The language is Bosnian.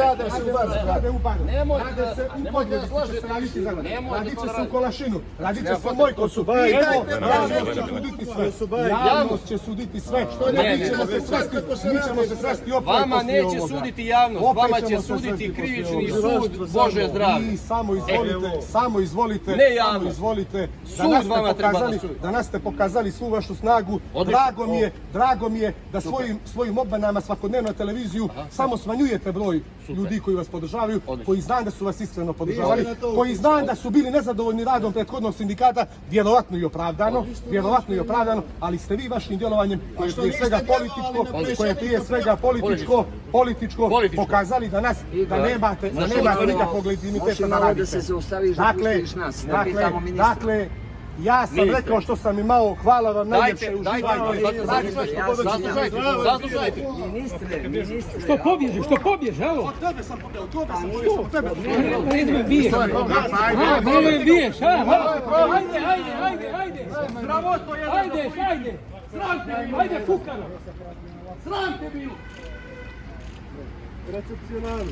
rade se u bar. Rade u baru. Nemojte se u Podgorici, će se raditi za nas. Radit će se u Kolašinu, radit će se u Mojkosu. Javnost će suditi sve. Mi ćemo se svesti opet. Vama neće suditi javnost, vama će suditi krivični sud, Bože zdravlje. Vi samo izvolite, Ne javnost. Sud vama treba da sudi. Danas ste pokazali svu vašu snagu. Drago mi je da svojim obmanama svakodnevno na televiziju samo smanjujete broj ljudi koji vas podržavaju, koji znam da su vas iskreno podržavali, koji znam da su bili nezadovoljni radom prethodnog sindikata, vjerovatno i opravdano, ali ste vi vašim djelovanjem koje je prije svega političko pokazali da nemate nikakvog legitimiteta da radite. Dakle, ja sam rekao što sam imao, hvala vam najljepše, uživajte. Zaslušajte. Što pobježe, evo. Od tebe sam pobjegao, od tebe. Malo je biješ, ajde. Sramotno je. Ajde. Sram te bilo, ajde fukano. Sram te bilo. Recepcionalno.